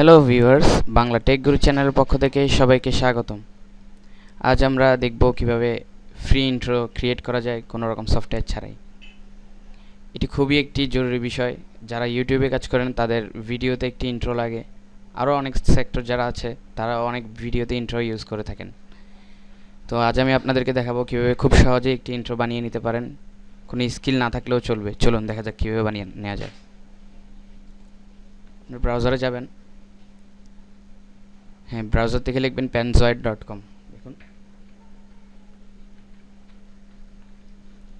Hello viewers, Bangla take গুরু চ্যানেলের পক্ষ থেকে সবাইকে স্বাগতম। আজ আমরা দেখব কিভাবে ফ্রি ইন্ট্রো ক্রিয়েট করা যায় কোনো রকম সফটওয়্যার ছাড়াই। এটি খুবই একটি জরুরি বিষয়। যারা ইউটিউবে কাজ করেন তাদের ভিডিওতে একটি ইন্ট্রো লাগে। আরও অনেক সেক্টর যারা আছে তারা অনেক ভিডিওতে ইন্ট্রো ইউজ করে থাকেন। তো আজ আমি আপনাদেরকে দেখাবো কিভাবে খুব সহজে একটি ইন্ট্রো বানিয়ে নিতে পারেন। কোনো স্কিল না থাকলেও চলবে। চলুন দেখা যাক কীভাবে বানিয়ে নেওয়া যায়। আপনি ব্রাউজারে যাবেন। হ্যাঁ, ব্রাউজার থেকে লিখবেন panzoid.com। দেখুন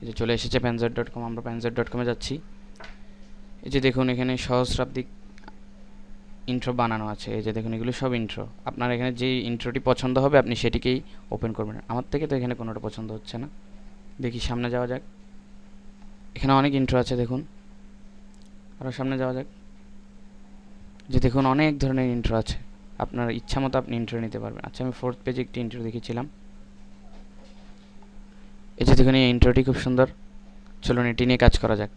এই যে চলে এসেছে panzoid.com। আমরা panzoid.com-এ যাচ্ছি। এই যে দেখুন এখানে সহস্রাব্দিক ইন্ট্রো বানানো আছে। এই যে দেখুন এগুলো সব ইন্ট্রো। আপনার এখানে যে ইন্ট্রোটি পছন্দ হবে আপনি সেটিকেই ওপেন করবেন। আমার থেকে তো এখানে কোনোটা পছন্দ হচ্ছে না। দেখি সামনে যাওয়া যাক। এখানে অনেক ইন্ট্রো আছে দেখুন। আরও সামনে যাওয়া যাক। যে দেখুন অনেক ধরনের ইন্ট্রো আছে। আপনার ইচ্ছা মতো আপনি ইন্ট্রো নিতে পারবেন। আচ্ছা, আমি 4th পেজে একটি ইন্ট্রো দেখেছিলাম। এই যে দেখুন এই ইন্ট্রোটি খুব সুন্দর। চলুন এটি নিয়ে কাজ করা যাক।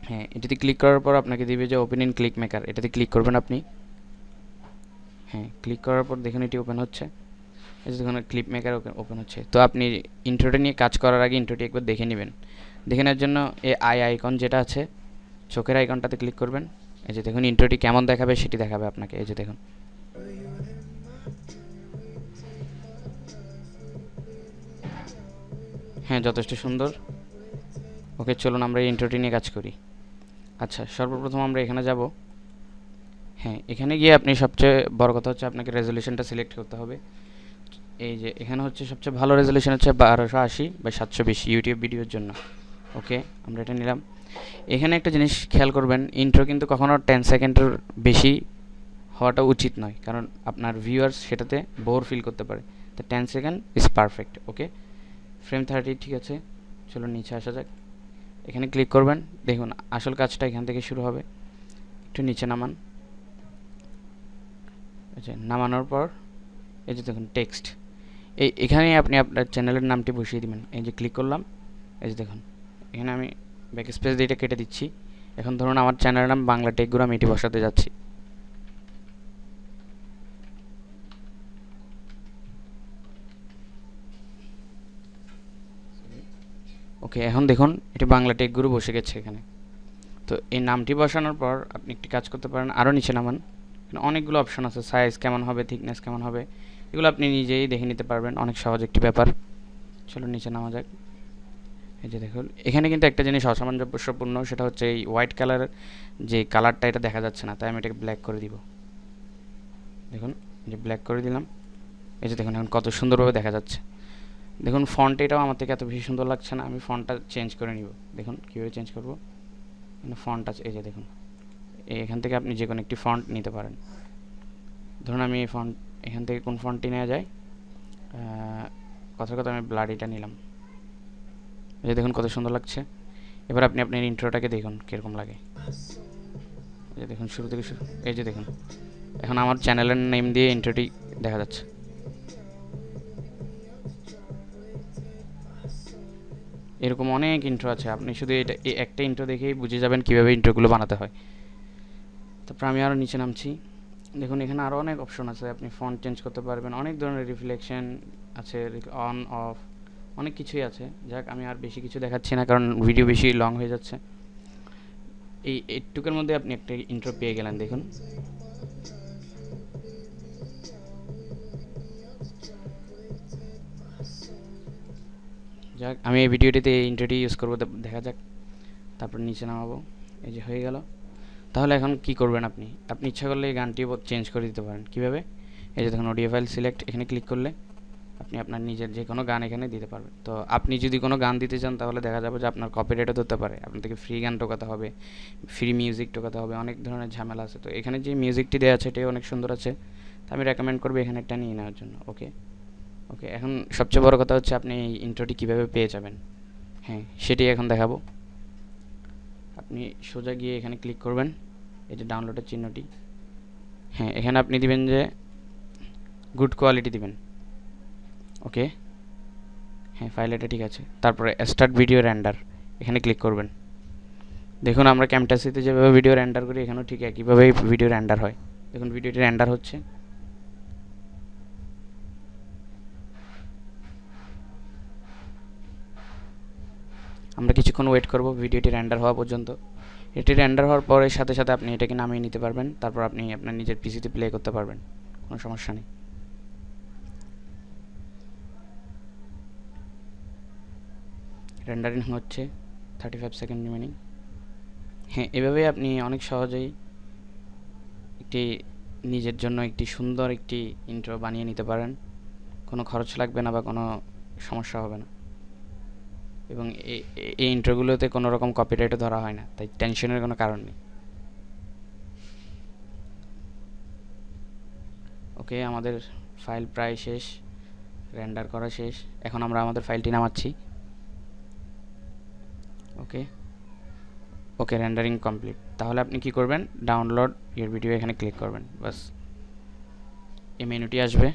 হ্যাঁ, এটিতে ক্লিক করার পর আপনাকে দিবে যে ওপেন ইন ক্লিক মেকার। এটাতে ক্লিক করবেন আপনি। হ্যাঁ, ক্লিক করার পর দেখুন এটি ওপেন হচ্ছে। এই যে দেখুন ক্লিপ মেকার ওপেন হচ্ছে। তো আপনি ইন্ট্রোটা নিয়ে কাজ করার আগে ইন্ট্রোটি একবার দেখে নেবেন। দেখে নেওয়ার জন্য এই আইকন যেটা আছে চোখের আইকনটাতে ক্লিক করবেন। এই যে দেখুন ইন্ট্রোটি কেমন দেখাবে সেটি দেখাবে আপনাকে। এই যে দেখুন হ্যাঁ, যথেষ্ট সুন্দর। ওকে, চলুন আমরা এই ইন্ট্রোটি নিয়ে কাজ করি। আচ্ছা, সর্বপ্রথম আমরা এখানে যাব। হ্যাঁ, এখানে গিয়ে আপনি সবচেয়ে বড় কথা হচ্ছে আপনাকে রেজলিউশনটা সিলেক্ট করতে হবে। এই যে এখানে হচ্ছে সবচেয়ে ভালো রেজলিউশন হচ্ছে 1280x720 ইউটিউব ভিডিওর জন্য। ওকে, আমরা এটা নিলাম। এখানে একটা জিনিস খেয়াল করবেন, ইন্ট্রো কিন্তু কখনো 10 সেকেন্ডের বেশি হওয়াটা উচিত নয়, কারণ আপনার ভিউয়ার্স সেটাতে বোর ফিল করতে পারে। তো 10 second is perfect. Okay, frame 30 ঠিক আছে। চলুন নিচে আসা যাক। এখানে ক্লিক করবেন। দেখুন আসল কাজটা এখান থেকে শুরু হবে। একটু নিচে নামান। আচ্ছা, নামানোর পর এই যে দেখুন টেক্সট। এখানে আপনি আপনার চ্যানেলের নামটি বসিয়ে দিবেন। এই যে ক্লিক করলাম। এই যে দেখুন এখানে আমি ব্যাক স্পেস দিয়ে এটা কেটে দিচ্ছি। এখন ধরুন আমার চ্যানেলের নাম বাংলা টেক গুরু, আমি এটি বসাতে যাচ্ছি। ওকে, এখন দেখুন এটি বাংলা টেক গুরু বসে গেছে এখানে। তো এই নামটি বসানোর পর আপনি একটি কাজ করতে পারেন, আরও নিচে নামান। অনেকগুলো অপশন আছে, সাইজ কেমন হবে, থিকনেস কেমন হবে, এগুলো আপনি নিজেই দেখে নিতে পারবেন। অনেক সহজ একটি ব্যাপার। চলো নিচে নামা যাক। এই যে দেখুন এখানে কিন্তু একটা জিনিস অসামঞ্জস্যপূর্ণ, সেটা হচ্ছে এই হোয়াইট কালার যে কালারটা এটা দেখা যাচ্ছে না, তাই আমি এটাকে ব্ল্যাক করে দিব। দেখুন যে ব্ল্যাক করে দিলাম। এই যে দেখুন এখন কত সুন্দরভাবে দেখা যাচ্ছে। দেখুন ফন্ট এটাও আমার থেকে এত বেশি সুন্দর লাগছে না, আমি ফন্টটা চেঞ্জ করে নিব। দেখুন কীভাবে চেঞ্জ করব। এখানে ফন্ট আছে, এই যে দেখুন এখান থেকে আপনি যে কোনো একটি ফন্ট নিতে পারেন। ধরুন আমি এই ফন্ট এখান থেকে কোন ফন্টটি নেওয়া যায়, কথার কথা আমি ব্লাডিটা নিলাম। এই যে দেখুন কত সুন্দর লাগছে। এবার আপনি আপনার ইন্ট্রোটাকে দেখুন কীরকম লাগে। এই যে দেখুন শুরু থেকে শুরু। এই যে দেখুন এখন আমার চ্যানেলের নেম দিয়ে ইন্ট্রোটি দেখা যাচ্ছে। এরকম অনেক ইন্ট্রো আছে, আপনি শুধু এটা এই একটা ইন্ট্রো দেখেই বুঝে যাবেন কীভাবে ইন্ট্রোগুলো বানাতে হয়। তারপর আমি আরও নিচে নামছি। দেখুন এখানে আরও অনেক অপশন আছে, আপনি ফন্ট চেঞ্জ করতে পারবেন। অনেক ধরনের রিফ্লেকশন আছে, অন অফ অনেক কিছুই আছে। যাক, আমি আর বেশি কিছু দেখাচ্ছি না কারণ ভিডিও বেশি লং হয়ে যাচ্ছে। এই এইটুকুর মধ্যে আপনি একটা ইন্ট্রো পেয়ে গেলেন। দেখুন যাক, আমি এই ভিডিওটিতে এই ইন্ট্রোটি ইউজ করবো, দেখা যাক। তারপর নিচে নামাবো। এই যে হয়ে গেল। তাহলে এখন কি করবেন, আপনি ইচ্ছা করলে এই গানটি চেঞ্জ করে দিতে পারেন। কীভাবে? এই যে দেখুন অডিও ফাইল সিলেক্ট, এখানে ক্লিক করলে আপনি আপনার নিজের যে কোনো গান এখানে দিতে পারবেন। তো আপনি যদি কোনো গান দিতে চান তাহলে দেখা যাবে যে আপনার কপিরাইটও ধরতে পারে, আপনার থেকে ফ্রি গান টোকাতে হবে, ফ্রি মিউজিক টোকাতে হবে, অনেক ধরনের ঝামেলা আছে। তো এখানে যে মিউজিকটি দেওয়া আছে এটাই অনেক সুন্দর আছে, তো আমি রেকমেন্ড করবো এখানে একটা নিয়ে নেওয়ার জন্য। ওকে ওকে, এখন সবচেয়ে বড় কথা হচ্ছে আপনি এই ইন্ট্রোটি কীভাবে পেয়ে যাবেন। হ্যাঁ, সেটি এখন দেখাবো। আপনি সোজা গিয়ে এখানে ক্লিক করবেন, এই যে ডাউনলোডের চিহ্নটি। হ্যাঁ, এখানে আপনি দিবেন যে গুড কোয়ালিটি দিবেন। ওকে, হ্যাঁ ফাইল এটা ঠিক আছে। তারপরে স্টার্ট ভিডিও রেন্ডার, এখানে ক্লিক করবেন। দেখুন আমরা ক্যামটাসিতে যেভাবে ভিডিও রেন্ডার করি এখানেও ঠিক একইভাবেই ভিডিও রেন্ডার হয়। দেখুন ভিডিওটি রেন্ডার হচ্ছে। আমরা কিছুক্ষণ ওয়েট করব ভিডিওটি রেন্ডার হওয়া পর্যন্ত। এটি রেন্ডার হওয়ার পরে সাথে সাথে আপনি এটাকে নামিয়ে নিতে পারবেন, তারপর আপনি আপনার নিজের পিসিতে প্লে করতে পারবেন, কোনো সমস্যা নেই। রেন্ডারিং হচ্ছে, 35 সেকেন্ড রিমেনিং। হ্যাঁ, এভাবেই আপনি অনেক সহজেই একটি নিজের জন্য একটি সুন্দর একটি ইন্ট্রো বানিয়ে নিতে পারেন। কোনো খরচ লাগবে না বা কোনো সমস্যা হবে না, এবং এই ইন্ট্রোগুলোতে কোনো রকম কপিরাইটও ধরা হয় না, তাই টেনশনের কোনো কারণ নেই। ওকে, আমাদের ফাইল প্রায় শেষ, রেন্ডার করা শেষ। এখন আমরা আমাদের ফাইলটি নামাচ্ছি। ওকে ওকে, রেন্ডারিং কমপ্লিট। তাহলে আপনি কি করবেন, ডাউনলোড ইওর ভিডিও এখানে ক্লিক করবেন, বাস এই মেনুটি আসবে।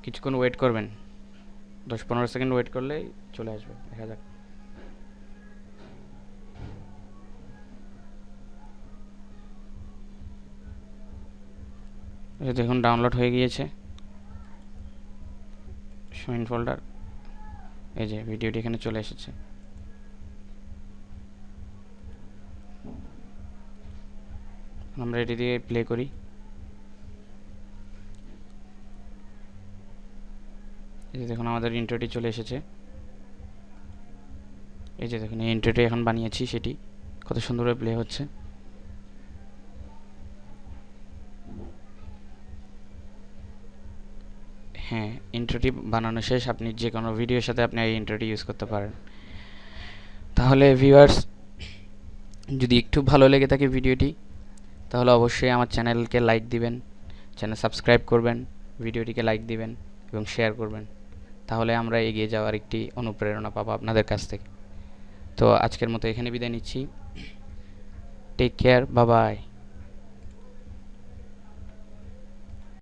কিছুক্ষণ ওয়েট করবেন, 10-15 সেকেন্ড ওয়েট করলেই চলে আসবে, দেখা যাক। দেখুন ডাউনলোড হয়ে গিয়েছে, শো ইন ফোল্ডার। এই যে ভিডিওটি এখানে চলে এসেছে। আমরা এটি দিয়ে প্লে করি। এই যে দেখুন আমাদের ইন্ট্রোটি চলে এসেছে। এই যে দেখুন এই ইন্ট্রোটি এখন বানিয়েছি, সেটি কত সুন্দরভাবে প্লে হচ্ছে। হ্যাঁ, ইন্ট্রোটি বানানো শেষ। আপনি যে কোনো ভিডিওর সাথে আপনি এই ইন্ট্রোটি ইউজ করতে পারেন। তাহলে ভিউয়ার্স, যদি একটু ভালো লেগে থাকে ভিডিওটি, তাহলে অবশ্যই আমার চ্যানেলকে লাইক দিবেন, চ্যানেল সাবস্ক্রাইব করবেন, ভিডিওটিকে লাইক দিবেন এবং শেয়ার করবেন। তাহলে আমরা এগিয়ে যাওয়ার একটি অনুপ্রেরণা পাবো আপনাদের কাছ থেকে। তো আজকের মতো এখানে বিদায় নিচ্ছি। Take care, bye by.